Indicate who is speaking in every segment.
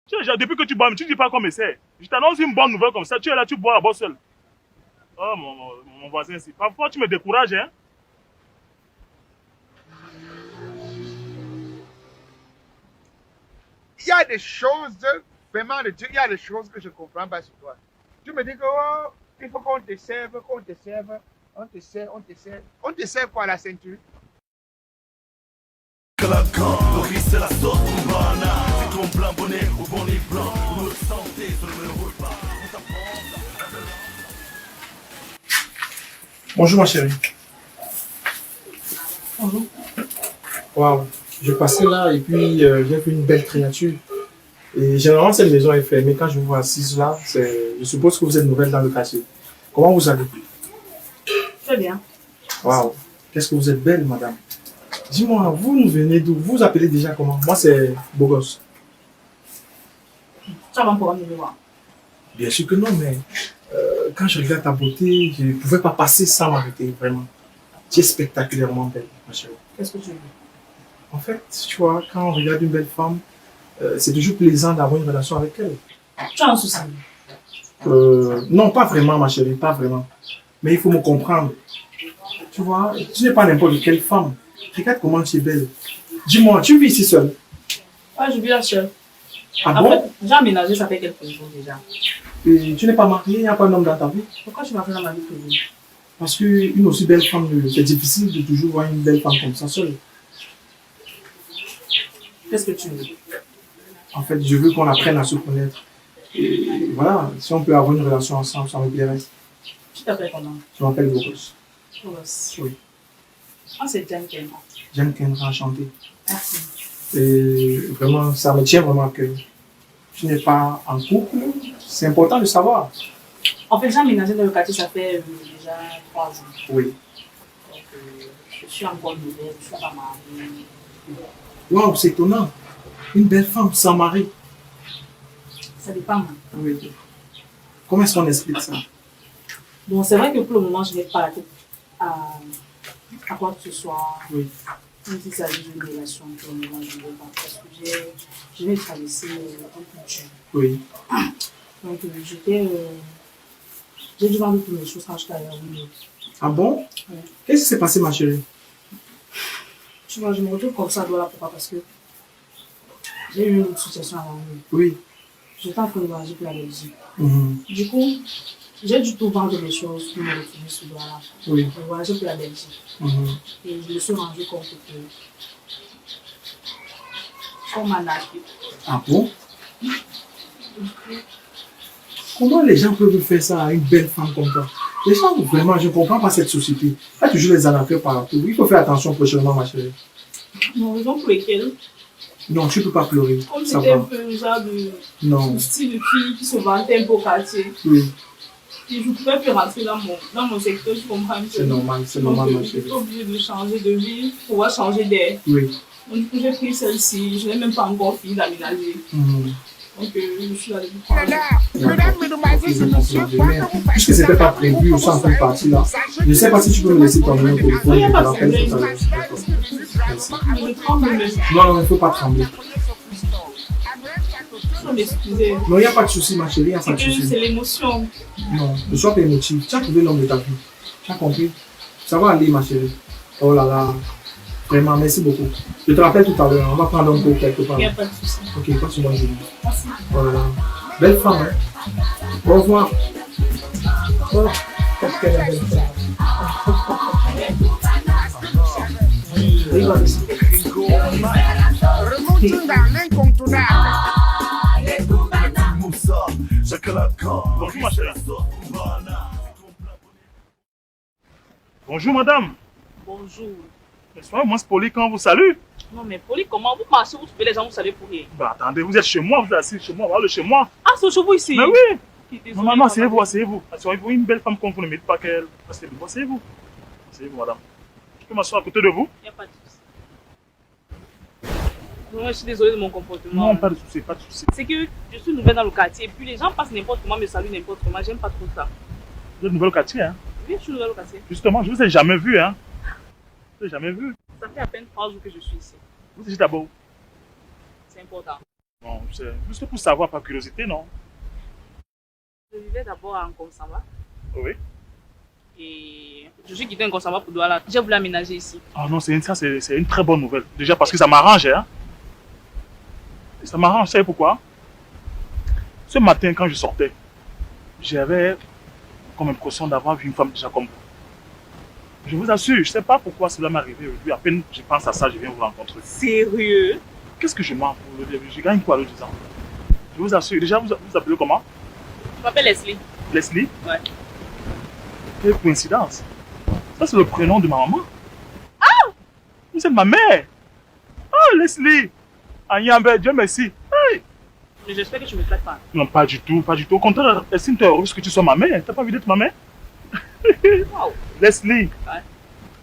Speaker 1: Depuis que tu bois, tu ne dis pas comme c'est. Je t'annonce une bonne nouvelle comme ça, tu es là, tu bois là-bas seul. Oh, mon voisin ici. Parfois, tu me décourages, hein.
Speaker 2: Il y a des choses, vraiment de Dieu, il y a des choses que je ne comprends pas sur toi. Tu me dis que oh, il faut qu'on te serve, on te sert. On te sert quoi à la ceinture?
Speaker 3: C'est la sauce cubana. C'est ton blanc bonnet ou bonnet blanc. Ou notre santé sur le repas.
Speaker 4: Bonjour ma chérie.
Speaker 5: Bonjour.
Speaker 4: Waouh, je passais là et puis j'ai vu une belle créature. Et généralement cette maison est fermée. Quand je vous vois assise là, je suppose que vous êtes nouvelle dans le quartier. Comment vous allez?
Speaker 5: Très bien.
Speaker 4: Waouh, qu'est-ce que vous êtes belle madame. Dis-moi, vous nous venez d'où? Vous vous appelez déjà comment? Moi c'est Bogos.
Speaker 5: Tu as un programme de mémoire?
Speaker 4: Bien sûr que non, mais quand je regarde ta beauté, je ne pouvais pas passer sans m'arrêter, vraiment. Tu es spectaculairement belle, ma chérie.
Speaker 5: Qu'est-ce que tu veux?
Speaker 4: En fait, tu vois, quand on regarde une belle femme, c'est toujours plaisant d'avoir une relation avec elle.
Speaker 5: Tu as un souci?
Speaker 4: Non, pas vraiment, ma chérie, pas vraiment. Mais il faut me comprendre. Tu vois, tu n'es pas n'importe quelle femme. Regarde comment tu es belle. Dis-moi, tu vis ici seule?
Speaker 5: Ouais, je vis là seule.
Speaker 4: Ah
Speaker 5: En
Speaker 4: bon?
Speaker 5: fait, j'ai aménagé, ça fait quelques jours déjà.
Speaker 4: Et tu n'es pas mariée, il n'y a pas d'homme dans ta vie?
Speaker 5: Pourquoi tu m'as fait dans ma vie privée?
Speaker 4: Parce qu'une aussi belle femme, c'est difficile de toujours voir une belle femme comme ça seule.
Speaker 5: Qu'est-ce que tu veux?
Speaker 4: En fait, je veux qu'on apprenne à se connaître. Et voilà, si on peut avoir une relation ensemble, ça me plairait.
Speaker 5: Tu t'appelles comment?
Speaker 4: Je m'appelle Boros.
Speaker 5: Boros.
Speaker 4: Oui.
Speaker 5: Moi, c'est Jen Kendra.
Speaker 4: J'aime Kendra chanter.
Speaker 5: Merci.
Speaker 4: Et vraiment, ça me tient vraiment à cœur. Tu n'es pas en couple, c'est important de savoir.
Speaker 5: En fait, j'ai aménagé dans le quartier, ça fait déjà 3 ans.
Speaker 4: Oui.
Speaker 5: Donc, je suis encore nouvelle, je suis pas mariée.
Speaker 4: Waouh, c'est étonnant. Une belle femme sans mari.
Speaker 5: Ça dépend.
Speaker 4: Oui. Comment est-ce qu'on explique ça?
Speaker 5: Bon, c'est vrai que pour le moment, je n'ai pas la tête à quoi que ce soit.
Speaker 4: Oui.
Speaker 5: Même si ça d'une relation, pour le moment, je ne veux pas. Parce que je vais traverser un peu dur.
Speaker 4: Oui.
Speaker 5: Donc, j'ai dû vendre toutes mes choses quand j'étais à la rue.
Speaker 4: Ah bon?
Speaker 5: Oui.
Speaker 4: Qu'est-ce qui s'est passé, ma chérie?
Speaker 5: Tu vois, je me retrouve comme ça, voilà pourquoi. Parce que j'ai eu une autre situation à la rue.
Speaker 4: Oui.
Speaker 5: J'étais en train de voyager pour la Belgique.
Speaker 4: Mm-hmm.
Speaker 5: Du coup, j'ai dû tout vendre mes choses pour me retrouver sur Douala.
Speaker 4: Oui.
Speaker 5: J'ai voyagé pour la Belgique.
Speaker 4: Mm-hmm.
Speaker 5: Et je me suis rendu compte que on m'a nargué.
Speaker 4: Ah bon? Comment les gens peuvent faire ça à une belle femme comme toi? Les gens, vraiment, je ne comprends pas cette société. Il y a toujours les arnaqueurs partout. Il faut faire attention prochainement, ma chérie.
Speaker 5: Non, raison pour lesquelles,
Speaker 4: Non, tu ne peux pas pleurer.
Speaker 5: comme
Speaker 4: Ça
Speaker 5: c'était un
Speaker 4: va.
Speaker 5: peu genre
Speaker 4: Non.
Speaker 5: de style de fille qui se vantait un peu au quartier,
Speaker 4: Oui,
Speaker 5: et je ne pouvais plus rentrer dans mon secteur, tu comprends un peu.
Speaker 4: c'est normal,
Speaker 5: Donc,
Speaker 4: ma
Speaker 5: je
Speaker 4: chérie.
Speaker 5: suis obligée de changer de vie pour pouvoir changer d'air.
Speaker 4: Oui.
Speaker 5: Donc, du coup, j'ai pris celle-ci, je n'ai même pas encore fini d'aménager.
Speaker 4: Mhm.
Speaker 5: Donc, je suis allée du prendre.
Speaker 2: Mesdames, mesdemoiselles et messieurs,
Speaker 4: Puisque ce n'était pas prévu, on s'en fait partie là. Je ne sais pas si tu peux me laisser ton numéro de téléphone.
Speaker 5: Oui, il n'y a pas de
Speaker 4: je te rappelle
Speaker 5: problème.
Speaker 4: tout à l'heure. Merci.
Speaker 5: Je prends mes mesures.
Speaker 4: Non, il ne faut pas trembler.
Speaker 5: Je m'excuser.
Speaker 4: Non, il n'y a pas de souci, ma chérie, il n'y a pas
Speaker 5: C'est
Speaker 4: de
Speaker 5: que
Speaker 4: souci.
Speaker 5: c'est l'émotion.
Speaker 4: Non, ne sois pas émotive. Tu as trouvé l'homme de ta vie. Tu as compris? Ça va aller, ma chérie. Oh là là. Vraiment, merci beaucoup. Je te rappelle tout à l'heure, on va prendre un pot quelque part.
Speaker 5: Il n'y a pas de souci.
Speaker 4: Ok, passe une bonne journée.
Speaker 5: Merci.
Speaker 4: Voilà. Belle femme, hein? Au revoir. Oh, qu'est-ce qu'elle est belle femme. Regarde ça.
Speaker 2: remontons dans l'incontournable.
Speaker 1: Bonjour, ma chérie. Bonjour, madame.
Speaker 5: Bonjour.
Speaker 1: Mais soyez moins poli quand on vous salue.
Speaker 5: Non, mais Poli, comment vous marchez, vous trouvez les gens, vous savez pour rien.
Speaker 1: Bah, attendez, vous êtes chez moi, vous êtes assis chez moi, voilà chez moi.
Speaker 5: Ah, c'est chez vous ici?
Speaker 1: Mais oui.
Speaker 5: Ok, désolée,
Speaker 1: Non, maman, asseyez-vous, asseyez-vous. Asseyez-vous, une belle femme comme vous ne méritez pas qu'elle. Asseyez-vous, asseyez-vous. Asseyez-vous, madame. Je peux m'asseoir à côté de vous?
Speaker 5: Il n'y a pas de souci. Non, je suis désolée de mon comportement.
Speaker 1: Non, pas de souci, pas de souci.
Speaker 5: C'est que je suis nouvelle dans le quartier, et puis les gens passent n'importe comment, me saluent n'importe comment, j'aime pas trop ça.
Speaker 1: Vous êtes nouvelle au quartier, hein?
Speaker 5: Oui, je suis nouvelle au quartier.
Speaker 1: Justement, je vous ai jamais vu, hein? Je vous ai jamais vu.
Speaker 5: Ça fait à peine 3 jours que je suis ici.
Speaker 1: Vous êtes d'abord où?
Speaker 5: C'est important.
Speaker 1: Non, c'est juste pour savoir par curiosité, non?
Speaker 5: Je vivais d'abord à Nkonsamba.
Speaker 1: Oui.
Speaker 5: Et je suis quitté Nkonsamba pour Douala. J'ai voulu aménager ici.
Speaker 1: Ah non, c'est une très bonne nouvelle. Déjà parce que ça m'arrange, hein. Ça m'arrange, vous savez pourquoi? Ce matin, quand je sortais, j'avais comme impression d'avoir vu une femme déjà comme vous. Je vous assure, je ne sais pas pourquoi cela m'est arrivé aujourd'hui. À peine je pense à ça, je viens vous rencontrer.
Speaker 5: Sérieux?
Speaker 1: Qu'est-ce que je mens pour le début? Je gagne quoi le disant? Je vous assure. Déjà, vous appelez comment?
Speaker 5: Je m'appelle Leslie.
Speaker 1: Leslie?
Speaker 5: Ouais.
Speaker 1: Quelle coïncidence. Ça, c'est le prénom de ma maman. Ah! Vous êtes ma mère. Ah, Leslie. Anyambe, Dieu merci. Hey.
Speaker 5: Mais j'espère que tu ne me traites pas.
Speaker 1: Non, pas du tout, pas du tout. Au contraire, estime-toi heureuse que tu sois ma mère. T'as pas envie d'être ma mère?
Speaker 5: Wow.
Speaker 1: Leslie.
Speaker 5: Ouais.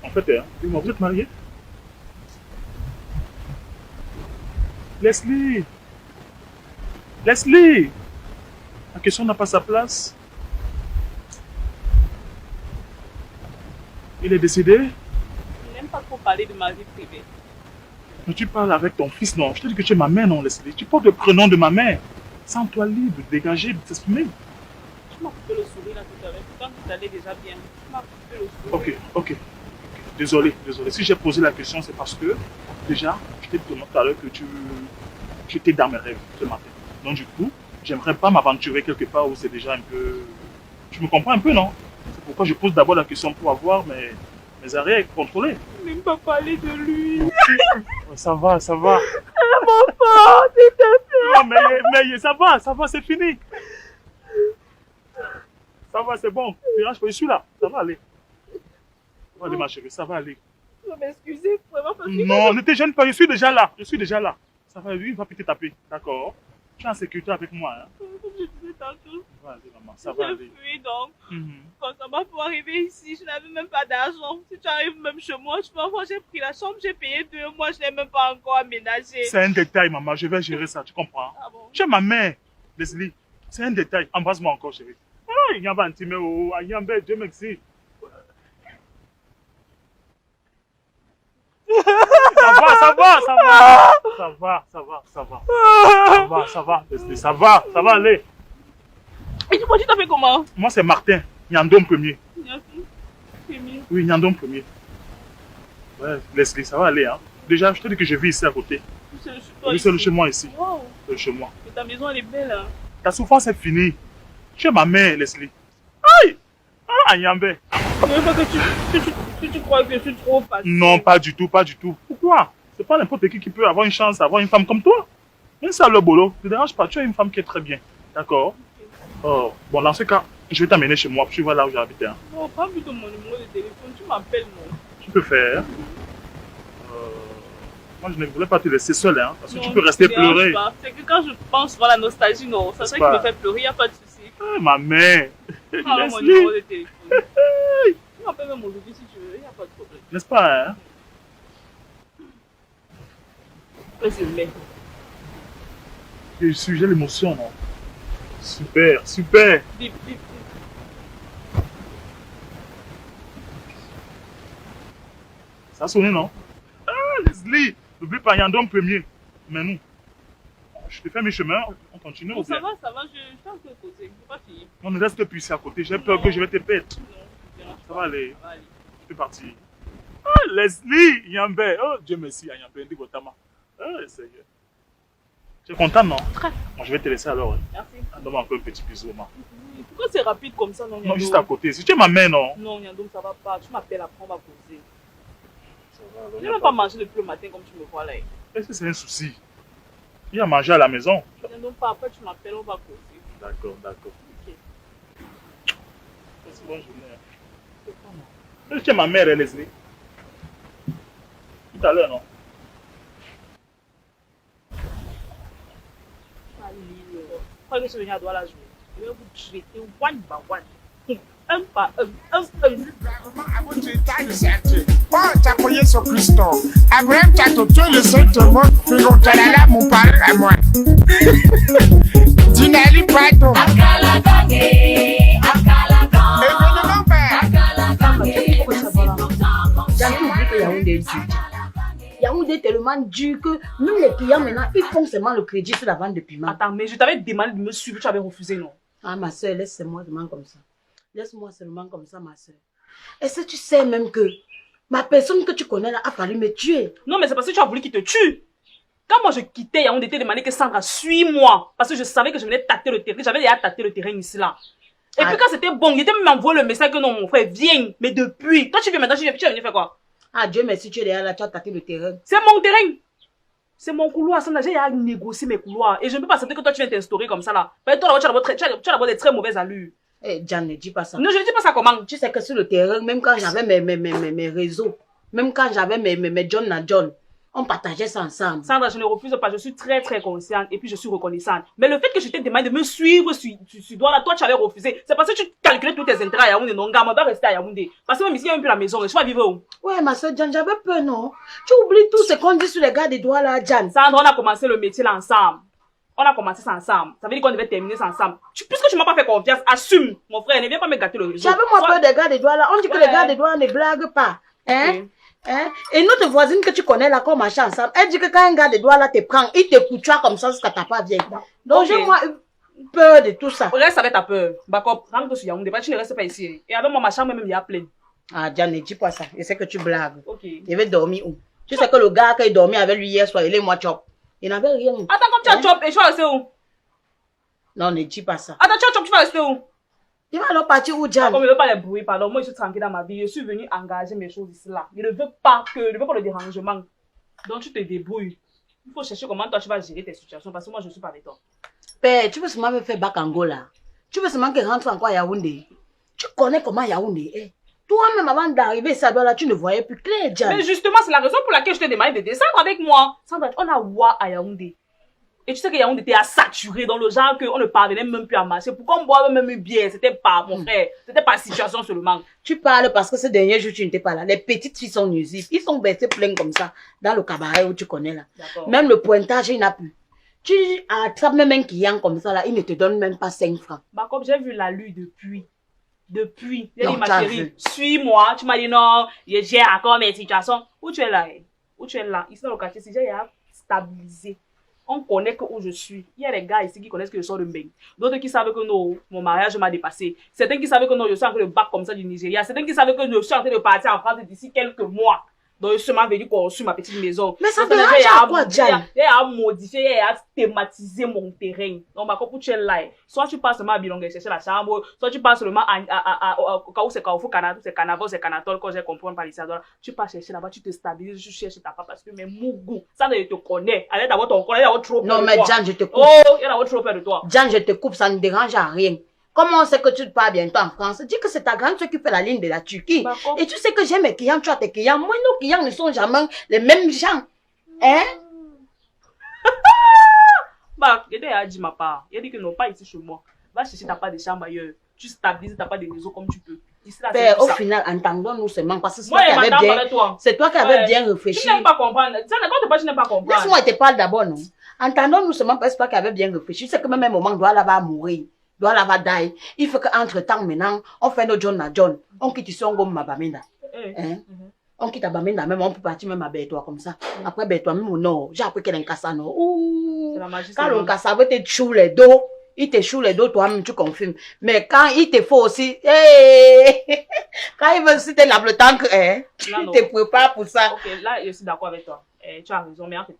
Speaker 1: En fait, dis-moi, vous êtes mariée? Leslie. Leslie. La question n'a pas sa place. Il est décédé?
Speaker 5: Je n'aime pas trop parler de ma vie privée.
Speaker 1: Mais tu parles avec ton fils, non? Je te dis que tu es ma mère, non, Leslie? Tu portes le prénom de ma mère. Sens-toi libre, dégagé, de t'exprimer.
Speaker 5: Tu m'as coupé le sourire là tout à l'heure. Quand tu allais déjà bien. Tu m'as coupé le sourire.
Speaker 1: Ok. Désolé. Si j'ai posé la question, c'est parce que, déjà, je t'ai dit tout à l'heure que tu étais dans mes rêves ce matin. Donc, du coup, j'aimerais pas m'aventurer quelque part où c'est déjà un peu... Tu me comprends un peu, non? C'est pourquoi je pose d'abord la question pour avoir mes arrêts contrôlés.
Speaker 5: Je n'aime pas parler de lui.
Speaker 1: Ça va.
Speaker 5: Mon père, s'il te plaît.
Speaker 1: Non, mais ça va, c'est fini. Ça va, c'est bon. Je suis là, ça va aller. Ça va aller, ma chérie, ça va aller.
Speaker 5: Je vais m'excuser vraiment parce que...
Speaker 1: Non, ne te gêne pas, je suis déjà là. Ça va, lui, il va peut-être taper, d'accord? Tu es en sécurité avec moi, hein?
Speaker 5: Comme je disais tantôt,
Speaker 1: Ça va aller, maman, ça va
Speaker 5: je
Speaker 1: aller.
Speaker 5: fuis donc.
Speaker 1: Mhm.
Speaker 5: Quand ça m'a pour arriver ici, je n'avais même pas d'argent. Si tu arrives même chez moi, tu vas voir, j'ai pris la chambre, j'ai payé 2 mois, je n'ai même pas encore aménagé.
Speaker 1: C'est un détail, maman, je vais gérer ça, tu comprends?
Speaker 5: Ah bon?
Speaker 1: Tu es ma mère, Leslie. C'est un détail. Embrasse-moi encore, chérie. Ah, il y a un petit peu, il y a un bel, Dieu merci. Ça va, Leslie, ça va aller.
Speaker 5: Et dis-moi, tu t'as fait comment?
Speaker 1: Moi, c'est Martin, Nyandom premier.
Speaker 5: C'est mieux.
Speaker 1: Oui, Nyandom premier. Ouais, Leslie, ça va aller, hein. Déjà, je te dis que je vis ici à côté. Oui, c'est le chez moi ici.
Speaker 5: Wow.
Speaker 1: C'est le chez moi.
Speaker 5: Mais ta maison, elle est belle, hein.
Speaker 1: Ta souffrance est finie. Tu es ma mère, Leslie. Aïe! Ah, Nyambé.
Speaker 5: Je ne veux pas que tu crois que je suis trop facile.
Speaker 1: Non, pas du tout. Pourquoi? C'est pas n'importe qui peut avoir une chance d'avoir une femme comme toi. Même ça, le boulot, ne te dérange pas. Tu as une femme qui est très bien. D'accord? Oh, bon, dans ce cas, je vais t'amener chez moi. Tu vois là où j'habite. Hein.
Speaker 5: Non, pas vu de mon numéro de téléphone. Tu m'appelles, non?
Speaker 1: Tu peux faire. Moi, je ne voulais pas te laisser seule, hein, parce que
Speaker 5: Non,
Speaker 1: tu peux rester pleurer.
Speaker 5: C'est que quand je pense à la nostalgie, non, ça serait qui me fait pleurer, il n'y a pas de souci.
Speaker 1: Ah, ma mère.
Speaker 5: Prends mon numéro de téléphone. Tu m'appelles même aujourd'hui si tu veux, il n'y a pas de problème.
Speaker 1: N'est-ce pas, hein?
Speaker 5: C'est le mec.
Speaker 1: J'ai l'émotion, non? Super.
Speaker 5: Bip.
Speaker 1: Ça a sonné, non? Ah, Leslie, n'oublie pas, Nyandom premier. Mais nous, je te fais mes chemins, on continue.
Speaker 5: Bon,
Speaker 1: ou bien?
Speaker 5: ça va, je suis un peu côté, je ne peux pas finir.
Speaker 1: On ne reste plus ici à côté, j'ai peur que je vais te perdre.
Speaker 5: Non,
Speaker 1: Ça va aller.
Speaker 5: ça va aller.
Speaker 1: Je suis parti. Ah, Leslie, Yambé. Oh, Dieu merci, Yambé, ndi Botama. Ah, Seigneur. Tu es content, non?
Speaker 5: Très.
Speaker 1: Bon, je vais te laisser alors. Hein.
Speaker 5: Merci.
Speaker 1: Donne-moi un peu un petit bisou, maman.
Speaker 5: Pourquoi c'est rapide comme ça, non,
Speaker 1: Non, juste à côté. Si tu es ma mère, non?
Speaker 5: Non, Nyandom, ça va pas. Tu m'appelles après, on va causer.
Speaker 1: Ça va, alors,
Speaker 5: Je n'ai même pas mangé depuis le matin comme tu me vois là.
Speaker 1: Est-ce que c'est un souci? Il y a mangé à la maison.
Speaker 5: Nyandom, pas après, tu m'appelles, on va causer.
Speaker 1: D'accord.
Speaker 5: Ok.
Speaker 1: Merci, bonne journée. Est-ce que tu es ma mère, Leslie? Tout à l'heure, non?
Speaker 5: Quand je suis venu à Douala jouer, je vais vous traiter one by one. Un par un.
Speaker 2: Avant tu étais le cercle. Oh, t'as appuyé sur Christophe. Abraham, t'as tué le Saint-Thomas. Frérot, t'as là, mon père à moi. Dinali, pardon. Événement, père.
Speaker 6: Yaoundé est tellement tellement dur que même les clients maintenant, ils font seulement le crédit sur la vente de piment.
Speaker 5: Attends, mais je t'avais demandé de me suivre, tu avais refusé, non?
Speaker 6: Ah, ma soeur, laisse-moi seulement comme ça. Laisse-moi seulement comme ça, ma soeur. Est-ce que tu sais même que ma personne que tu connais là a fallu me tuer?
Speaker 5: Non, mais c'est parce que tu as voulu qu'il te tue. Quand moi je quittais Yaoundé, t'es demandé que Sandra, suis-moi. Parce que je savais que je venais tâter le terrain. J'avais déjà tâté le terrain ici là. Et puis quand c'était bon, il était même envoyé le message que non, mon frère, viens. Mais depuis, toi tu viens maintenant, tu es venu faire quoi?
Speaker 6: Ah, Dieu merci, tu es derrière là, tu as tâté le terrain.
Speaker 5: C'est mon terrain. C'est mon couloir, Sandra. J'ai à négocier mes couloirs. Et je ne peux pas accepter que toi tu viens t'instaurer comme ça là. Parce que toi là-bas, tu as des très mauvaises allures.
Speaker 6: Eh, Jan, ne dis pas ça.
Speaker 5: Non, je ne dis pas ça comment.
Speaker 6: Tu sais que sur le terrain, même quand j'avais mes réseaux, même quand j'avais mes John na John, on partageait ça ensemble.
Speaker 5: Sandra, je ne refuse pas, je suis très très consciente et puis je suis reconnaissante. Mais le fait que je t'ai demandé de me suivre sur là, toi tu avais refusé. C'est parce que tu calculais tous tes intérêts à Yaoundé. Non, gars, on doit rester à Yaoundé. Parce que même ici, il y a un peu la maison, je vais vivre où?
Speaker 6: Ouais, ma soeur Jan, j'avais peur, non? Tu oublies tout ce qu'on dit sur les gars des doigts là, Jan.
Speaker 5: Sandra, on a commencé le métier là ensemble. On a commencé ça ensemble. Ça veut dire qu'on devait terminer ça ensemble. Puisque tu m'as pas fait confiance, assume. Mon frère, ne viens pas me gâter le réseau.
Speaker 6: J'avais moi peur des gars des doigts là. On dit que les gars des doigts ne blaguent pas. Hein?
Speaker 5: Okay.
Speaker 6: Hein? Et notre voisine que tu connais là, qu'on marche ensemble, elle dit que quand un gars des doigts là te prend, il te couture comme ça jusqu'à ta part vieille. Donc
Speaker 5: Okay.
Speaker 6: j'ai moi peur de tout ça.
Speaker 5: Reste avec ta peur. Bakop, rentre sur Yaoundé. Tu ne restes pas ici. Et alors, moi, ma chambre même, il y a plein.
Speaker 6: Ah, Jan, ne dis pas ça. Je sais que tu blagues.
Speaker 5: Ok.
Speaker 6: Il avait dormi où? Tu sais que le gars qui dormait avec lui hier soir, il est moi chop. Il n'avait rien.
Speaker 5: Attends, comme tu as chop, et tu vas rester où?
Speaker 6: Non, ne dis pas ça.
Speaker 5: Attends, tu as chop, tu vas rester où?
Speaker 6: Il va alors partir où, Jan?
Speaker 5: Comme je ne veux pas les bruits, pardon. Moi, je suis tranquille dans ma vie. Je suis venu engager mes choses ici là. Je ne veux pas le dérangement. Donc, tu te débrouilles. Il faut chercher comment toi tu vas gérer tes situations parce que moi, je ne suis pas avec toi.
Speaker 6: Père, tu veux seulement me faire bac Angola. Tu veux seulement que rentre encore à Yaoundé. Tu connais comment Yaoundé est. Toi-même, avant d'arriver, ça doit là, tu ne voyais plus clair, Jan.
Speaker 5: Mais justement, c'est la raison pour laquelle je t'ai demandé de descendre avec moi. Sandra, on a Wa à Yaoundé. Et tu sais que Yaoundé était à saturer dans le genre qu'on ne parvenait même plus à marcher. Pourquoi on boit même bien? C'était pas, mon frère. C'était pas situation seulement.
Speaker 6: Tu parles parce que ce dernier jour, tu n'étais pas là. Les petites filles sont nuisibles. Ils sont baissés pleins comme ça, dans le cabaret où tu connais là. Même le pointage, il n'a plus. Tu attrapes même un client comme ça là, il ne te donne même pas 5 francs.
Speaker 5: Bah, comme j'ai vu la lue depuis. J'ai
Speaker 6: Non,
Speaker 5: dit, ma
Speaker 6: t'as
Speaker 5: chérie,
Speaker 6: vu.
Speaker 5: suis-moi. Tu m'as dit non, je gère encore mes situations. Où tu es là? Où tu es là? Ici dans le quartier, si j'ai stabilisé. On connaît que où je suis. Il y a des gars ici qui connaissent que je sors de Mbeng. D'autres qui savent que non, mon mariage m'a dépassé. Certains qui savent que non, je suis en train de battre comme ça du Nigeria. Certains qui savent que je suis en train de partir en France d'ici quelques mois. Donc, je suis venu construire ma petite maison.
Speaker 6: Mais ça
Speaker 5: Donc,
Speaker 6: dérange à quoi, Jan?
Speaker 5: Il y a modifier, il y a thématiser mon terrain. Donc, ma copine, tu es là. Soit tu passes seulement à Bilongue chercher la chambre, soit tu passes seulement au cas où c'est Carrefour Canada, c'est Canavos, c'est Canatol, quand j'ai compris par ici. Tu passes chercher là-bas, tu te stabilises, tu cherches ta part parce que mes mougou, ça ne te connaît. Allez d'avoir ton corps, il y a trop peur de toi.
Speaker 6: Non, mais Jan, je te coupe.
Speaker 5: Oh, il y a trop peur de toi.
Speaker 6: Jan, je te coupe, ça ne dérange à rien. Comment on sait que tu pars bientôt en France? Dis que c'est ta grande soeur qui fait la ligne de la Turquie.
Speaker 5: D'accord.
Speaker 6: Et tu sais que j'ai mes clients, tu as tes clients. Moi, nos clients ne sont jamais les mêmes gens. Hein?
Speaker 5: Bah, il a dit ma part. Il a dit que non, pas ici chez moi. Va chercher ta part de chambre ailleurs. Tu stabilises ta part de réseau comme tu peux. Ici, là,
Speaker 6: Père, au
Speaker 5: ça.
Speaker 6: final, entendons-nous seulement parce que c'est
Speaker 5: Moi,
Speaker 6: toi qui
Speaker 5: je
Speaker 6: avais
Speaker 5: m'entends
Speaker 6: bien,
Speaker 5: avec toi.
Speaker 6: c'est toi qui avais
Speaker 5: Ouais.
Speaker 6: bien
Speaker 5: Tu
Speaker 6: réfléchi.
Speaker 5: n'aimes pas comprendre. Ça ne compte pas, tu n'aimes pas comprendre.
Speaker 6: Laisse-moi te parler d'abord, non? Entendons-nous seulement parce que c'est toi qui avais bien réfléchi. C'est que même un moment, doit là va mourir. Doit là va die. Il faut qu'entre temps, maintenant, on fait nos John à John. On quitte ici, on gomme ma Bamenda. Hein? On quitte à Bamenda, même on peut partir même à Bétois comme ça. Après Bétois, même au nord, j'ai appris qu'elle est un cassano. Ouh!
Speaker 5: C'est la magie.
Speaker 6: Quand le cassano veut te chou les dos, il te choue les dos, toi-même tu confirmes. Mais quand il te faut aussi, hey! Quand il veut aussi te lave le temps, hein?
Speaker 5: Là,
Speaker 6: Tu
Speaker 5: non.
Speaker 6: te prépares pour ça.
Speaker 5: Ok, là, je suis d'accord avec toi. Tu as raison, mais en fait,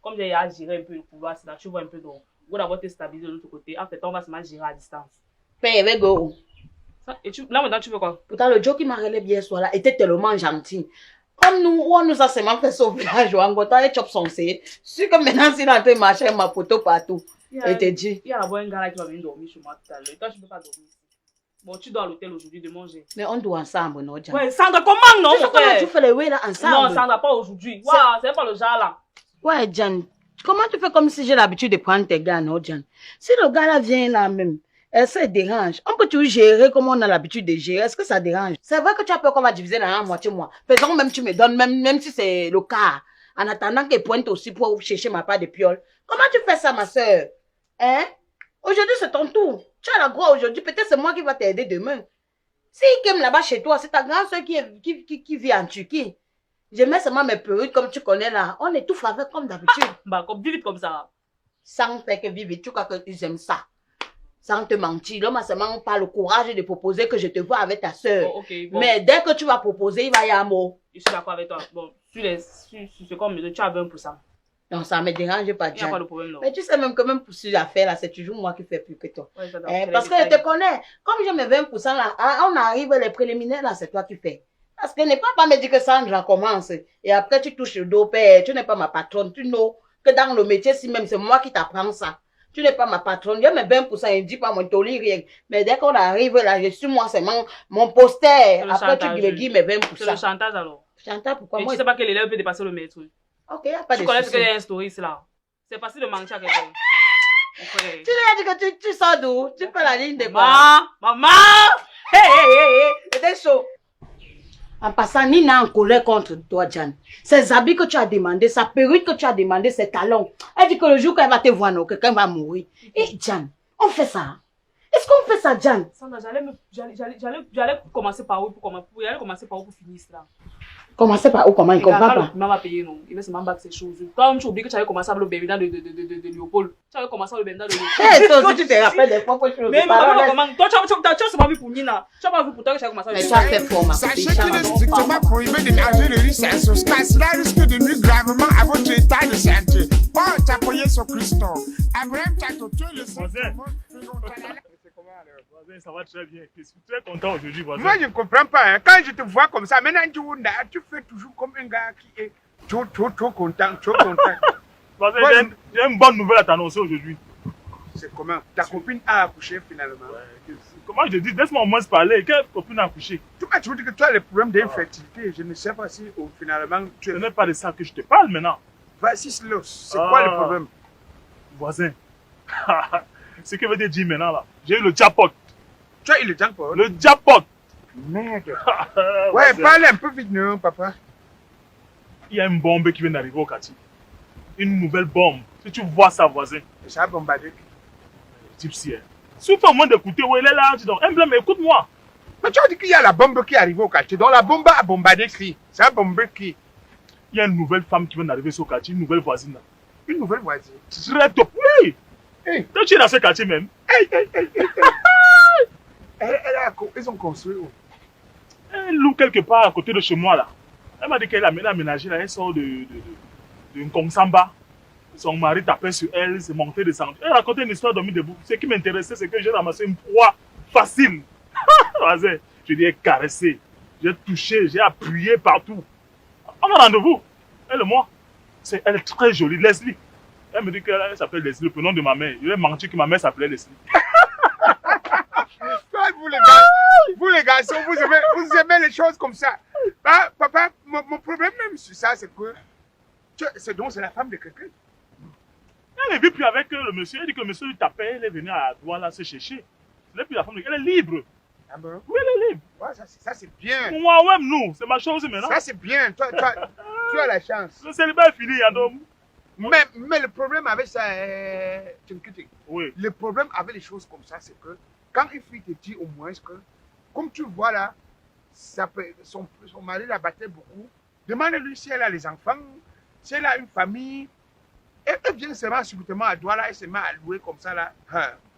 Speaker 5: comme j'ai à gérer un peu le couloir, c'est là, tu vois un peu donc. Vous d'abord te stabiliser de l'autre côté. En fait, on va se mettre gérer à distance.
Speaker 6: Père, avec go.
Speaker 5: Et là, maintenant, tu veux quoi?
Speaker 6: Pourtant, le Joe qui m'a relève hier soir là était tellement gentil. Comme nous, on nous a seulement fait sauver village, on a les chops sont c'est. Sûr que maintenant, s'il est en train de marcher, ma photo partout. Et te dit.
Speaker 5: Il y a d'abord un gars là qui va venir dormir chez moi tout à l'heure. Toi, je ne peux pas dormir ici. Bon, tu dors à l'hôtel aujourd'hui de manger.
Speaker 6: Mais on doit ensemble, non, Jan?
Speaker 5: Ouais, Sandra, comment non,
Speaker 6: Tu sais
Speaker 5: mon
Speaker 6: comment
Speaker 5: frère?
Speaker 6: tu fais les way là ensemble?
Speaker 5: Non, Sandra, pas aujourd'hui. Waouh, c'est pas le genre là.
Speaker 6: Ouais, Jan. Comment tu fais comme si j'ai l'habitude de prendre tes gars, non, Jan? Si le gars là vient là même, ça dérange. On peut toujours gérer comme on a l'habitude de gérer. Est-ce que ça dérange? C'est vrai que tu as peur qu'on va diviser la moitié moi. Faisons même tu me donnes, même si c'est le cas. En attendant qu'elle pointe aussi pour chercher ma part de piole. Comment tu fais ça, ma soeur? Hein? Aujourd'hui, c'est ton tour. Tu as la gloire aujourd'hui. Peut-être c'est moi qui va t'aider demain. Si il aime là-bas chez toi, c'est ta grande soeur qui vit en Turquie. Je mets seulement mes perruques comme tu connais là. On étouffe avec comme d'habitude.
Speaker 5: Bah, comme, vite comme ça.
Speaker 6: Sans faire que vivre, tu crois que j'aime ça. Sans te mentir. L'homme a seulement pas le courage de proposer que je te vois avec ta soeur.
Speaker 5: Bon, ok, bon.
Speaker 6: Mais dès que tu vas proposer, il va y avoir un mot.
Speaker 5: Je suis d'accord avec toi. Bon, sur ce qu'on me dit, tu as 20%.
Speaker 6: Non, ça ne me dérange pas,
Speaker 5: Il n'y a
Speaker 6: Jan.
Speaker 5: pas de problème, non.
Speaker 6: Mais tu sais même que même pour ces affaires-là, c'est toujours moi qui fais plus que toi.
Speaker 5: Ouais, ça,
Speaker 6: Parce que je te connais. Comme j'ai mes 20% là, on arrive, les préliminaires là, c'est toi qui fais. Parce que ne pas me dire que Sandra commence et après tu touches le dos, père, tu n'es pas ma patronne. Tu sais que dans le métier, si même c'est moi qui t'apprends ça. Tu n'es pas ma patronne. J'ai mes 20%, il ne dit pas mon toli, rien. Mais dès qu'on arrive là, je suis moi, c'est mon poster. Après, tu lui dis mes 20%.
Speaker 5: C'est le chantage alors.
Speaker 6: Chantage, pourquoi
Speaker 5: Et
Speaker 6: moi?
Speaker 5: tu sais pas quel élève peut dépasser le maître.
Speaker 6: Ok, il n'y a pas de
Speaker 5: Tu connais ce
Speaker 6: souci.
Speaker 5: qu'il y a un story là. C'est facile de mentir à quelqu'un.
Speaker 6: Tu lui as dit que tu sors d'où? Tu fais la ligne de quoi?
Speaker 5: Maman!
Speaker 6: Hey, c'était chaud. En passant, Nina est en colère contre toi, Jan. Ces habits que tu as demandé, sa perruque que tu as demandé, ses talons. Elle dit que le jour qu'elle va te voir, non, quelqu'un va mourir. Et Jan, on fait ça. Est-ce qu'on fait ça, Jan?
Speaker 5: Sandra, j'allais commencer par où pour finir cela.
Speaker 6: Commencez par où, comment, il comprend pas.
Speaker 5: Il va payer, non. Il va se m'embarquer ces choses. Toi, tu oublies que tu avais commencé avec le bébé de Léopold. Tu avais commencé avec le bébé de Léopold.
Speaker 6: Hé, toi aussi, tu te rappelles des fois que tu le
Speaker 5: Mais
Speaker 6: fais pas.
Speaker 5: comment? Toi, tu as seulement vu pour Nina. Tu n'as pas vu pour toi que tu as commencé avec
Speaker 6: Mais
Speaker 5: le
Speaker 6: tu as
Speaker 5: bébé.
Speaker 6: fait fort, ma
Speaker 2: Sachez
Speaker 6: copine.
Speaker 2: qu'il est strictement prohibé de manger le riz sans sauce, car cela risque de nuire gravement à votre état de santé. Oh, tu as payé sur Christo. Abraham, tu as tué le sang.
Speaker 1: Voisin, ça va très bien. Je suis très content aujourd'hui, voisin.
Speaker 2: Moi, je ne comprends pas. Hein. Quand je te vois comme ça, maintenant, tu fais toujours comme un gars qui est trop content, trop content.
Speaker 1: Voisin,
Speaker 2: Voisin.
Speaker 1: j'ai une bonne nouvelle à t'annoncer aujourd'hui.
Speaker 2: C'est comment? Ta copine a accouché finalement.
Speaker 1: Comment je dis, laisse-moi au moins parler. Quelle copine a accouché?
Speaker 2: Tu m'as toujours dit que tu as le problème d'infertilité. Je ne sais pas si finalement tu
Speaker 1: Ce
Speaker 2: es.
Speaker 1: n'est pas de ça que je te parle maintenant.
Speaker 2: Vas-y, Slow. C'est quoi le problème?
Speaker 1: Voisin. Ce que veut dire maintenant là. J'ai eu le jackpot.
Speaker 2: Tu as eu le jackpot?
Speaker 1: Le jackpot.
Speaker 2: Merde. Ouais,
Speaker 1: Voisin.
Speaker 2: parle un peu vite, non, papa.
Speaker 1: Il y a une bombe qui vient d'arriver au quartier. Une nouvelle bombe. Si tu vois ça, voisin.
Speaker 2: Et ça a bombardé.
Speaker 1: Gypsy. Suffis au moins d'écouter où elle est là. Tu dis, emblème, écoute-moi.
Speaker 2: Mais tu as dit qu'il y a la bombe qui est arrivée au quartier. Donc la bombe a bombardé qui? Ça a bombardé qui?
Speaker 1: Il y a une nouvelle femme qui vient d'arriver sur le quartier, une nouvelle voisine là.
Speaker 2: Une nouvelle voisine.
Speaker 1: Très top. Oui.
Speaker 2: Hey.
Speaker 1: Toi, tu es dans ce quartier même.
Speaker 2: Ils ont construit où?
Speaker 1: Elle loue quelque part à côté de chez moi là. Elle m'a dit qu'elle a aménagé là. Elle sort de Nkonsamba. Son mari tapait sur elle, s'est monté, descendu. Elle racontait une histoire dormi debout. Ce qui m'intéressait, c'est que j'ai ramassé une proie facile. Voisin, je lui ai caressé, j'ai touché, j'ai appuyé partout. On a rendez-vous. Elle et moi. Elle est très jolie, Leslie. Elle me dit qu'elle s'appelle Leslie, le prénom de ma mère. Je lui ai menti que ma mère s'appelait Leslie.
Speaker 2: Vous les garçons, vous aimez les choses comme ça. Bah, papa, mon problème même sur ça, c'est que c'est la femme de quelqu'un.
Speaker 1: Elle n'est plus avec le monsieur. Elle dit que le monsieur lui tapait. Elle est venue à Douala se chercher. Elle n'est plus la femme de quelqu'un. Elle est libre.
Speaker 2: Ah bon?
Speaker 1: Oui, elle est libre.
Speaker 2: Ouais, ça c'est bien.
Speaker 1: Moi, même nous. C'est ma chose maintenant.
Speaker 2: Ça c'est bien. Toi, tu as la chance.
Speaker 1: Le célibat est fini, Yadom.
Speaker 2: Mais le problème avec ça,
Speaker 1: Oui.
Speaker 2: le problème avec les choses comme ça, c'est que quand une fille te dit au moins que, comme tu vois là, son mari la battait beaucoup, demande-lui si elle a les enfants, si elle a une famille. Elle vient seulement subitement à Douala, elle se met à louer comme ça là.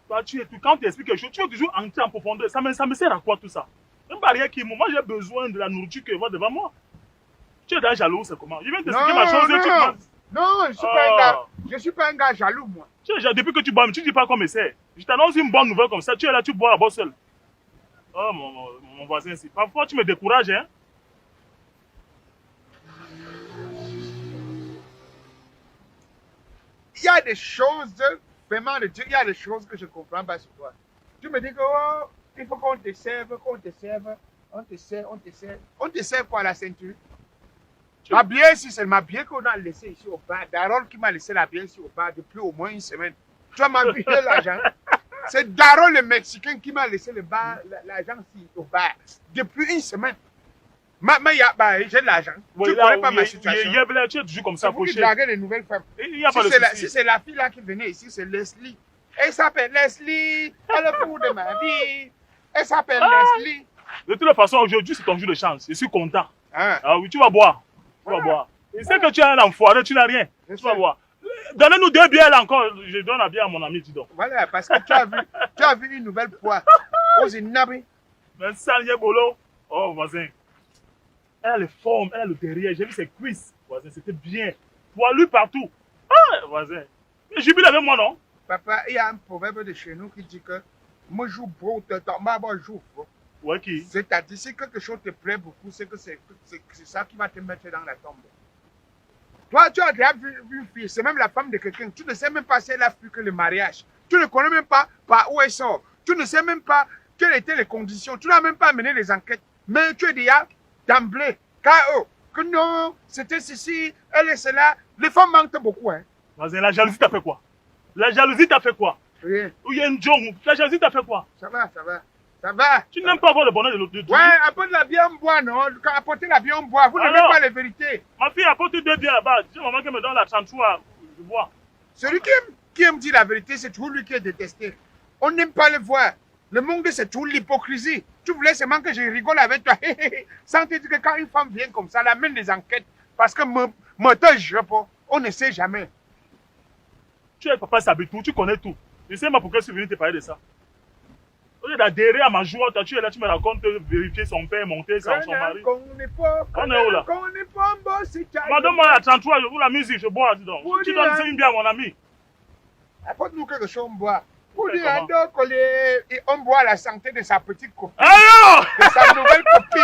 Speaker 1: Toi, quand tu expliques quelque chose, tu veux toujours entrer en profondeur. Ça me sert à quoi tout ça? Une barrière qui moi j'ai besoin de la nourriture que va devant moi. Tu es déjà jaloux, c'est comment? Je viens t'expliquer ma chose et tu commences.
Speaker 2: Non, je suis pas un gars jaloux, moi.
Speaker 1: Depuis que tu bois, mais tu dis pas comme c'est. Je t'annonce une bonne nouvelle comme ça, tu es là, tu bois là-bas seul. Oh, mon voisin, ici. Parfois, tu me décourages, hein.
Speaker 2: Il y a des choses, vraiment de Dieu, il y a des choses que je ne comprends pas sur toi. Tu me dis que, oh, il faut qu'on te serve, on te serve quoi, la ceinture? Ma bière ici, c'est ma bière qu'on a laissée ici au bar. Darol qui m'a laissé la bière ici au bar depuis au moins une semaine. Tu as ma bière, l'argent. C'est Darol le Mexicain qui m'a laissé l'argent ici au bar depuis une semaine. J'ai de l'argent. Tu ne connais pas ma situation.
Speaker 1: Tu es toujours comme ça,
Speaker 2: C'est vous qui
Speaker 1: coché.
Speaker 2: draguez les nouvelles femmes. Si c'est la fille là qui venait ici, c'est Leslie. Elle s'appelle Leslie. Elle est fou de ma vie. Elle s'appelle Leslie.
Speaker 1: De toute façon, aujourd'hui, c'est ton jour de chance. Je suis content.
Speaker 2: Hein?
Speaker 1: Ah oui, tu vas boire. Tu vas boire. Il sait que tu es un enfoiré, tu n'as rien.
Speaker 2: Je
Speaker 1: Tu vas
Speaker 2: sais.
Speaker 1: boire. Donnez-nous 2 bières là encore. Je donne la bière à mon ami, dis donc.
Speaker 2: Voilà, parce que tu as vu une nouvelle poire. Aux Inabi.
Speaker 1: Mais ça, il y a bolo. Oh, voisin. Elle a les formes, elle a le derrière. J'ai vu ses cuisses. Voisin, c'était bien. Poilu partout. Ah, voisin. Mais Jubile avec moi, non?
Speaker 2: Papa, il y a un proverbe de chez nous qui dit que moi joue beau, moi joue beau.
Speaker 1: Ouais, qui?
Speaker 2: C'est-à-dire, si quelque chose te plaît beaucoup, c'est que c'est ça qui va te mettre dans la tombe. Toi, tu as déjà vu une fille, c'est même la femme de quelqu'un. Tu ne sais même pas si elle a fui que le mariage. Tu ne connais même pas par où elle sort. Tu ne sais même pas quelles étaient les conditions. Tu n'as même pas mené les enquêtes. Mais tu es déjà d'emblée, KO. Que non, c'était ceci, elle est cela. Les femmes mentent beaucoup, hein.
Speaker 1: Voisin, la jalousie t'a fait quoi? La jalousie t'a fait quoi?
Speaker 2: Rien.
Speaker 1: Ou il y a une jongue? La jalousie t'a fait quoi?
Speaker 2: Ça va, ça va. Ça va.
Speaker 1: Tu n'aimes pas avoir le bonheur de l'autre.
Speaker 2: Ouais, apporte la bière, on boit, non? Apportez la bière, on boit. Vous n'aimez
Speaker 1: Alors?
Speaker 2: pas les vérités.
Speaker 1: Ma fille apporte 2 bières là-bas. Dis maman qu'elle me donne la 33. Je bois.
Speaker 2: Celui qui aime dire la vérité, c'est toujours lui qui est détesté. On n'aime pas le voir. Le monde, c'est toujours l'hypocrisie. Tu voulais seulement que je rigole avec toi. Sans te dire que quand une femme vient comme ça, elle amène des enquêtes. Parce que on ne sait jamais.
Speaker 1: Tu es papa Sabitou, tu connais tout. Je sais pas pourquoi je suis venu te parler de ça. Au lieu d'adhérer à ma joie, toi tu es là, tu me racontes vérifier son père, monter son mari.
Speaker 2: On est pas,
Speaker 1: On est où là?
Speaker 2: on n'est pas un boss, c'est
Speaker 1: Donne-moi la 33, je joue la musique, je bois, dis donc.
Speaker 2: Oui,
Speaker 1: Tu donnes
Speaker 2: hein.
Speaker 1: une bière à mon ami.
Speaker 2: Apporte-nous quelque chose, on boit. Pour
Speaker 1: Mais
Speaker 2: dire
Speaker 1: comment?
Speaker 2: donc on boit la santé de sa petite copine,
Speaker 1: Alors,
Speaker 2: de sa nouvelle copine.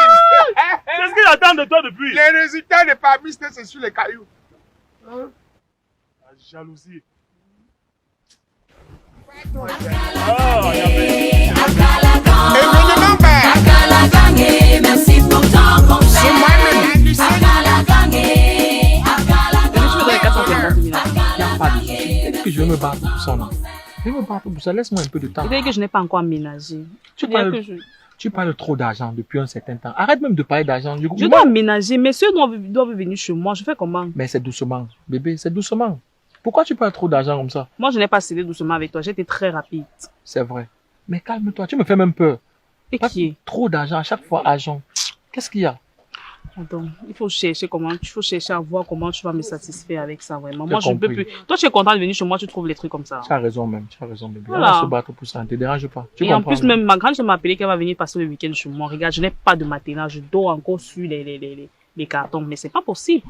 Speaker 1: c'est ce qu'il attend de toi depuis.
Speaker 2: Les résultats de Pamiste, c'est sur les cailloux. Hein?
Speaker 1: La jalousie.
Speaker 2: Événement vert.
Speaker 7: Merci pour ton conseil.
Speaker 2: C'est moi-même.
Speaker 6: Je me donne 450 000.
Speaker 7: Il n'y a pas de souci.
Speaker 4: Est-ce que je vais me battre pour ça, non? Je vais me battre pour ça, laisse-moi un peu de temps.
Speaker 5: Peut-être que je n'ai pas encore aménagé.
Speaker 4: Tu
Speaker 5: Peut-être
Speaker 4: parles,
Speaker 5: que je
Speaker 4: tu parles trop d'argent depuis un certain temps. Arrête même de parler d'argent.
Speaker 5: je dois aménager, mais ceux doivent venir chez moi. Je fais comment?
Speaker 4: Mais c'est doucement, bébé, c'est doucement. Pourquoi tu parles trop d'argent comme ça?
Speaker 5: Moi, je n'ai pas cédé doucement avec toi. J'étais très rapide.
Speaker 4: C'est vrai. Mais calme-toi, tu me fais même peur.
Speaker 5: Et
Speaker 4: Pas
Speaker 5: qui est?
Speaker 4: trop d'argent, à chaque fois argent. Qu'est-ce qu'il y a?
Speaker 5: Attends, il faut chercher à voir comment tu vas me satisfaire avec ça, vraiment.
Speaker 4: J'ai
Speaker 5: Moi, je ne peux
Speaker 4: compris.
Speaker 5: plus. Toi, tu es content de venir chez moi, tu trouves les trucs comme ça.
Speaker 4: Tu as raison même, tu as raison, bébé.
Speaker 5: Voilà.
Speaker 4: On va se battre pour ça, ne te dérange pas. Tu
Speaker 5: Et en
Speaker 4: comprends,
Speaker 5: plus, même ma grande m'a appelé qu'elle va venir passer le week-end chez moi. Regarde, je n'ai pas de matinale, je dors encore sur les cartons, mais c'est pas possible.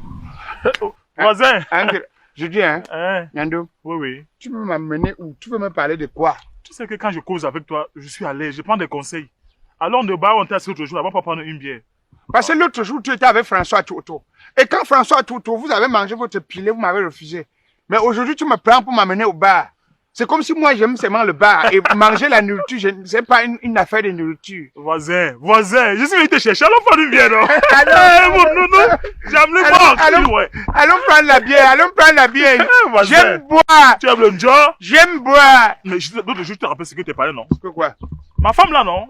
Speaker 1: Voisin.
Speaker 2: André, je dis, hein,
Speaker 1: Hein?
Speaker 2: Nando,
Speaker 1: Oui, oui.
Speaker 2: tu veux m'amener où? Tu veux me parler de quoi?
Speaker 1: Tu sais que quand je cause avec toi, je suis à l'aise, je prends des conseils. Alors, de bar, on t'a assis l'autre jour, on va pas prendre une bière.
Speaker 2: Parce que l'autre jour, tu étais avec François Toto. Et quand François Toto, vous avez mangé votre pilet, vous m'avez refusé. Mais aujourd'hui, tu me prends pour m'amener au bar. C'est comme si moi, j'aime seulement le bar. Et manger la nourriture, c'est pas une affaire de nourriture.
Speaker 1: Voisin, je suis venu te chercher, allons prendre une bière, non?
Speaker 2: Allons,
Speaker 1: Mon nounou, j'aime les
Speaker 2: allons,
Speaker 1: boire, ouais.
Speaker 2: allons prendre la bière, allons prendre la bière.
Speaker 1: Voisin.
Speaker 2: J'aime boire,
Speaker 1: Tu aimes le njo?
Speaker 2: j'aime boire.
Speaker 1: Mais l'autre jour, je te rappelle ce que tu parlé, non?
Speaker 2: Que quoi?
Speaker 1: Ma femme là, non?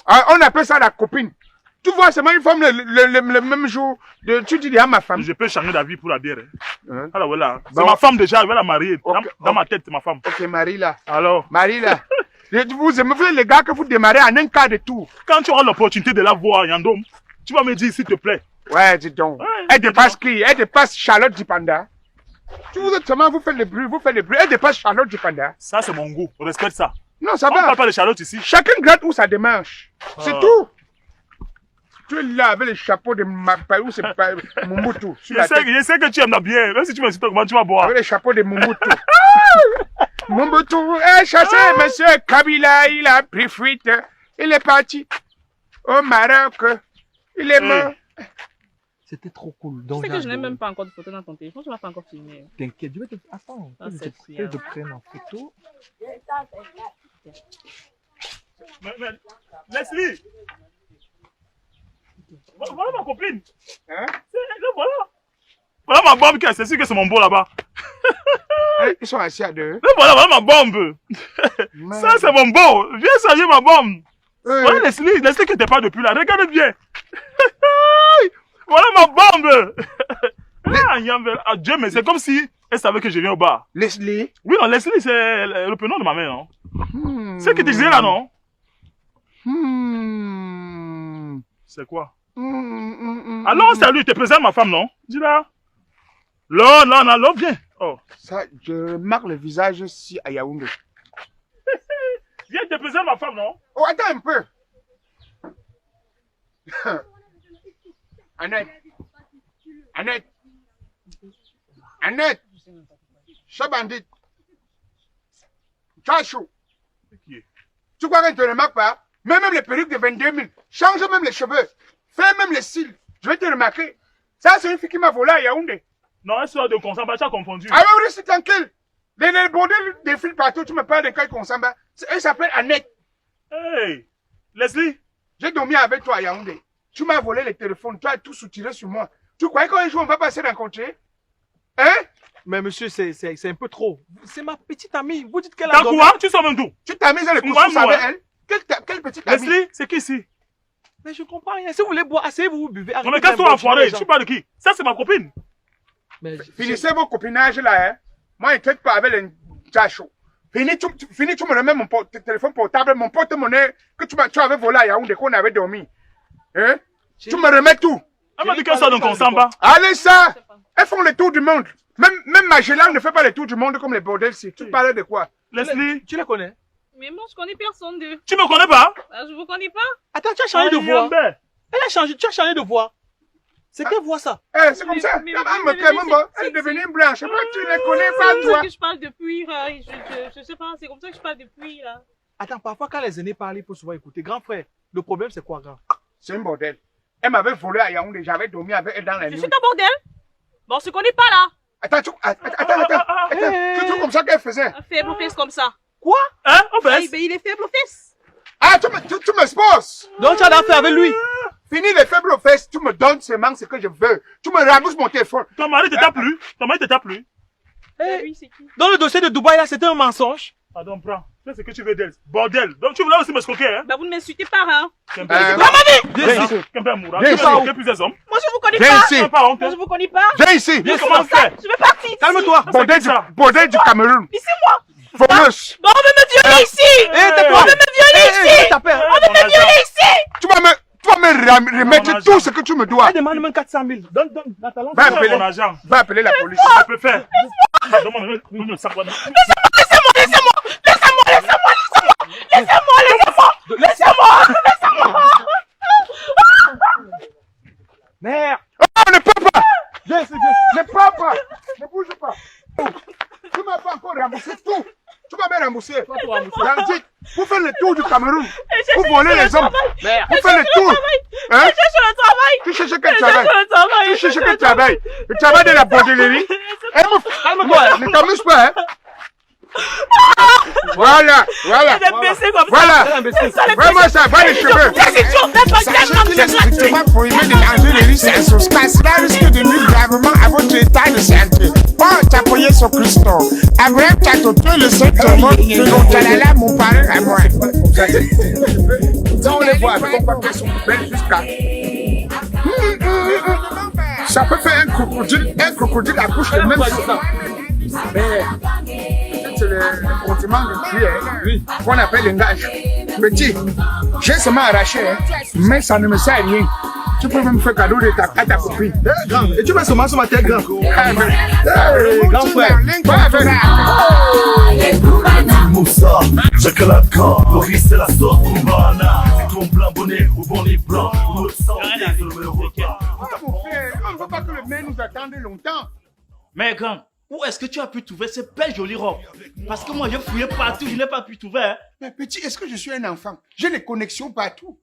Speaker 2: Ah, on appelle ça la copine. Tu vois, c'est moi une femme le même jour. Tu dis à ma femme.
Speaker 1: Je peux changer d'avis pour la bière.
Speaker 2: Hein?
Speaker 1: Alors voilà, c'est
Speaker 2: Bon.
Speaker 1: ma femme déjà, je vais la marier.
Speaker 2: Ok,
Speaker 1: Dans ma tête, c'est ma femme.
Speaker 2: Ok, Marie là.
Speaker 1: Alors,
Speaker 2: Marie là. Vous aimez les gars que vous démarrez en un quart de tour.
Speaker 1: quand tu auras l'opportunité de la voir, Yandom, tu vas me dire s'il te plaît.
Speaker 2: Ouais, dis donc.
Speaker 1: Ouais,
Speaker 2: Elle dépasse qui? Elle dépasse Charlotte Dipanda. Tu vous êtes seulement, vous faites le bruit. Elle dépasse Charlotte Dipanda.
Speaker 1: Ça, c'est mon goût. On respecte ça.
Speaker 2: Non, ça
Speaker 1: On ne
Speaker 2: va.
Speaker 1: parle pas de Charlotte ici.
Speaker 2: Chacun gratte où sa démarche. C'est
Speaker 1: Ah.
Speaker 2: tout. Tu es là avec le chapeau de Mapayou, c'est pas Mumbutu. Sur la tête.
Speaker 1: Je sais que tu aimes la bière. Même si tu me dis comment tu vas boire.
Speaker 2: Avec le chapeau de Mumbutu. Mumbutu est chassé, monsieur Kabila, il a pris fuite. Il est parti au Maroc. Il est mort.
Speaker 4: C'était trop cool.
Speaker 5: Tu
Speaker 4: Donc,
Speaker 5: sais que je n'ai
Speaker 4: j'adore.
Speaker 5: même pas encore de photos dans ton téléphone, tu ne m'as pas encore filmé.
Speaker 4: T'inquiète, je vais te... Attends,
Speaker 5: Ah,
Speaker 4: que je
Speaker 5: c'est
Speaker 4: te-
Speaker 5: fier.
Speaker 4: que je prenne en photo.
Speaker 1: Mais, Leslie! Voilà ma copine!
Speaker 2: Hein?
Speaker 1: Voilà! Voilà ma bombe, c'est sûr que c'est mon beau là-bas.
Speaker 2: Ils sont assis à deux.
Speaker 1: Voilà ma bombe! Ça, c'est mon beau! Viens saluer ma bombe! Voilà Leslie que t'es pas depuis là, regarde bien! Voilà ma bombe! Ah, Dieu, mais c'est comme si elle savait que je viens au bar.
Speaker 2: Leslie.
Speaker 1: Oui, non, Leslie, c'est le prénom de ma mère, non? C'est ce que tu disais là, non? C'est quoi? Alors, c'est à lui, tu présentes ma femme, non? Dis-la. Non, non, non, non, viens. Oh.
Speaker 2: Ça, je remarque le visage ici à Yaoundé.
Speaker 1: Viens, te présente ma femme, non?
Speaker 2: Oh, attends un peu. Annette. Annette. Annette. Ce bandit. Tu as chaud. Tu crois qu'elle ne te remarque pas? Même les perruques de 22 000. Change même les cheveux. Fais même les cils. Je vais te remarquer. Ça, c'est une fille qui m'a volé à Yaoundé.
Speaker 1: Non, elle sort de Consamba, tu as confondu.
Speaker 2: Ah oui, reste tranquille. Les bordels défilent partout. Tu me parles de quel Consamba. Elle s'appelle Annette.
Speaker 1: Hey, Leslie.
Speaker 2: J'ai dormi avec toi à Yaoundé. Tu m'as volé le téléphone. Tu as tout soutiré sur moi. Tu croyais qu'un jour on va passer rencontrer? Hein?
Speaker 4: Mais monsieur, c'est un peu trop. C'est ma petite amie. Vous dites qu'elle a
Speaker 1: T'as
Speaker 4: dormi.
Speaker 1: quoi? Tu sors même d'où?
Speaker 2: Tu t'as mis dans le
Speaker 1: Moi,
Speaker 2: couscous avec
Speaker 1: moi.
Speaker 2: elle? Quelle petite amie?
Speaker 1: Leslie, c'est qui ici?
Speaker 4: Mais je comprends rien. Si vous voulez boire, asseyez-vous, vous buvez.
Speaker 1: Non, mais
Speaker 4: Arrêtez
Speaker 1: casse-toi,
Speaker 4: d'importuner
Speaker 1: enfoiré.
Speaker 4: les gens.
Speaker 1: Tu parles de qui? Ça, c'est ma copine.
Speaker 4: Mais
Speaker 2: Finissez vos copinages là, hein. Moi, je ne traite pas avec les chachos. Fini, tu me remets mon téléphone portable, mon porte-monnaie que tu avais volé à Yaoundé, qu'on avait dormi. Hein? Tu me remets tout.
Speaker 1: Elle m'a dit qu'elle sort de Consamba.
Speaker 2: Allez, ça! Elles font le tour du monde. Même Magellan ne fait pas le tour du monde comme les bordels ici. Tu parlais de quoi?
Speaker 1: Leslie,
Speaker 4: tu la connais?
Speaker 5: Mais moi, je connais personne d'eux.
Speaker 1: tu me connais pas?
Speaker 5: Je vous connais pas.
Speaker 4: Attends, tu as changé de
Speaker 1: Ah,
Speaker 4: voix.
Speaker 1: Yambé.
Speaker 4: Elle a changé, tu as changé de voix. C'est quelle voix ça?
Speaker 2: Eh, c'est comme ça.
Speaker 5: mais-
Speaker 2: Elle est devenue blanche. Moi, tu ne connais pas,
Speaker 5: C'est
Speaker 2: toi.
Speaker 5: ça que je parle depuis, là. Je sais pas, c'est comme ça que je parle depuis, là.
Speaker 4: Attends, parfois quand les aînés parlent, il faut souvent écouter. Grand frère, le problème c'est quoi, grand?
Speaker 2: C'est un bordel. Elle m'avait volé à Yaoundé. J'avais dormi avec elle dans la
Speaker 5: Je
Speaker 2: nuit.
Speaker 5: suis ta bordel. Bon, on se connaît pas, là.
Speaker 2: Attends. C'est tout comme ça qu'elle faisait.
Speaker 5: Un faible fils comme ça.
Speaker 4: Quoi?
Speaker 1: Hein? On
Speaker 5: Ben,
Speaker 1: fait?
Speaker 5: il est faible fils.
Speaker 2: Ah, tu me sposes.
Speaker 4: Donc tu as d'affaires avec lui?
Speaker 2: Fini les faibles fesses. Tu me donnes seulement ce que je veux. Tu me rabousses mon téléphone.
Speaker 1: Ton mari te tape plus? Ton mari te tape plus?
Speaker 5: Ben, lui, c'est qui?
Speaker 4: Dans le dossier de Dubaï là, c'était un mensonge.
Speaker 1: Pardon, prends. Fais ce que tu veux d'elle. Bordel. Donc tu voulais aussi me scoquer, hein?
Speaker 5: Ben, vous ne m'insultez pas, hein.
Speaker 2: Viens ici.
Speaker 1: Kembe Moura.
Speaker 2: Viens
Speaker 1: Tu vas
Speaker 2: ici.
Speaker 1: scoquer plusieurs hommes.
Speaker 5: Moi, je vous connais
Speaker 2: Viens
Speaker 5: pas.
Speaker 2: ici.
Speaker 1: Tu n'as pas honte,
Speaker 5: Moi,
Speaker 1: hein?
Speaker 5: je vous connais pas.
Speaker 2: Viens ici.
Speaker 1: Viens, comment faire?
Speaker 5: Je vais partir.
Speaker 4: Calme-toi.
Speaker 2: Bordel du Cameroun.
Speaker 5: Laissez-moi.
Speaker 2: Voleuse.
Speaker 5: Bon, on veut me violer ici.
Speaker 4: Eh, tais-toi.
Speaker 5: On veut me violer ici.
Speaker 4: T'appelles.
Speaker 1: On veut me violer ici.
Speaker 2: Tu vas me remettre
Speaker 1: Mon
Speaker 2: tout
Speaker 1: argent.
Speaker 2: ce que tu me dois.
Speaker 4: Elle demande même 400 000. Donne, la talent.
Speaker 2: Va
Speaker 1: Tu veux
Speaker 2: appeler.
Speaker 1: mon argent.
Speaker 2: Va appeler la police.
Speaker 1: Je peux faire. Donne-moi le sac.
Speaker 4: Merde.
Speaker 2: Oh, ne peux pas.
Speaker 4: Viens ici, viens.
Speaker 2: Ne prends pas. Ne bouge pas. Tu m'as pas encore remboursé tout. Tu vas me rembourser. Bandit, vous faites le tour du Cameroun. Vous volez les hommes.
Speaker 4: Merde.
Speaker 2: Vous faites le tour. Hein?
Speaker 5: Je cherche le travail.
Speaker 2: Tu cherches quel travail?
Speaker 5: Je cherche le travail.
Speaker 2: Tu cherches quel travail? Le travail de la bordellerie? Calme-toi. Ne t'amuse pas, hein? Voilà.
Speaker 5: Des baissés comme ça.
Speaker 2: Voilà.
Speaker 5: Ça, les
Speaker 2: Vraiment, ça va les cheveux.
Speaker 5: C'est chaud.
Speaker 2: Sachez qu'il est strictement prohibé de manger les riz sans sauce, car cela risque de nuire gravement à votre état de santé. Oh, t'appuyer sur Christo. Abraham Tatoto, le seul monde de l'Otalala, mon parrain à moi. Ça, on les voit avec un papier sur le bel jusqu'à. Ça peut faire un crocodile à couche de même chose. Mais c'est le condiment de cuir qu'on appelle l'engage. Petit, j'ai seulement arraché, hein, mais ça ne me sert à rien. Tu peux même faire cadeau de à ta copine.
Speaker 4: Grand. Et tu mets seulement sur ma tête, grand.
Speaker 2: Grand frère.
Speaker 3: Moussa, Chakalaka, Boris c'est la sauce Kumbana. C'est ton blanc bonnet ou bonnet blanc. Ou notre santé sur le repas.
Speaker 2: Mon frère, on ne veut pas que le maire nous attende longtemps.
Speaker 8: Mais grand, où est-ce que tu as pu trouver cette belle jolie robe? Parce que moi, j'ai fouillé partout, je n'ai pas pu trouver. Hein.
Speaker 2: Mais petit, est-ce que je suis un enfant? J'ai des connexions partout.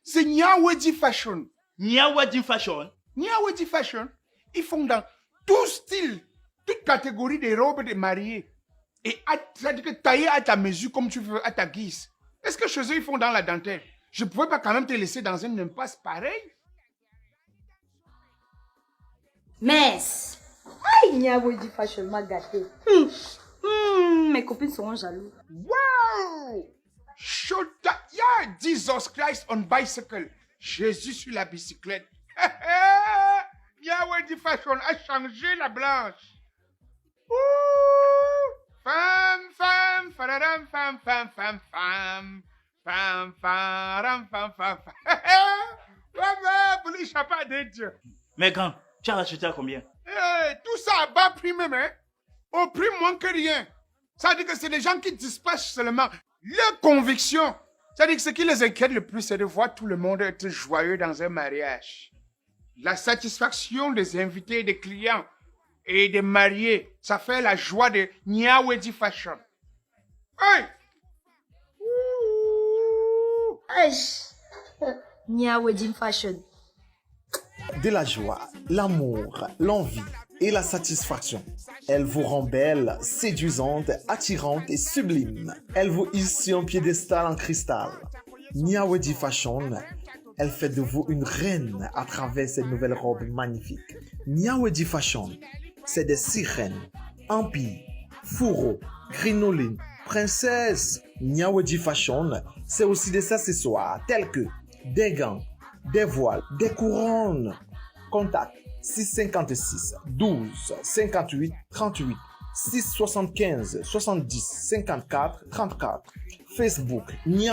Speaker 2: C'est Nyawedi Fashion.
Speaker 8: Nia Wedding Fashion.
Speaker 2: Nyawedi Fashion, ils font dans tout style, toute catégorie de robes de mariés. Et c'est-à-dire que taillé à ta mesure comme tu veux, à ta guise. Est-ce que chez eux, ils font dans la dentelle? Je ne pouvais pas quand même te laisser dans une impasse pareille.
Speaker 9: Mince. Aïe, Nyawedi Fashion m'a gâté. Mes copines seront jaloux.
Speaker 2: Wow! Shota, yeah, Jesus Christ on bicycle. Jésus sur la bicyclette. Nyawedi Fashion a changé la blanche. Ouh! Femme, fararam, femme. Femme, faram, femme. Pour l'échapper à des dieux.
Speaker 8: Mais grand, tu as acheté à combien?
Speaker 2: Tout ça à bas prix même, hein? Au prix moins que rien. Ça veut dire que c'est des gens qui dispatchent seulement leur conviction. Ça veut dire que ce qui les inquiète le plus, c'est de voir tout le monde être joyeux dans un mariage. La satisfaction des invités, des clients et des mariés, ça fait la joie de Nya Wedding Fashion. Hey!
Speaker 9: Nya Wedding Fashion.
Speaker 3: De la joie, l'amour, l'envie et la satisfaction. Elle vous rend belle, séduisante, attirante et sublime. Elle vous hisse sur un piédestal en cristal. Nya Wedding Fashion, elle fait de vous une reine à travers cette nouvelle robe magnifique. Nya Wedding Fashion, c'est des sirènes, empires, fourreaux, crinolines, princesses. Nya Wedding Fashion, c'est aussi des accessoires tels que des gants, des voiles, des couronnes. Contact 656 12 58 38 675 70 54 34. Facebook Nya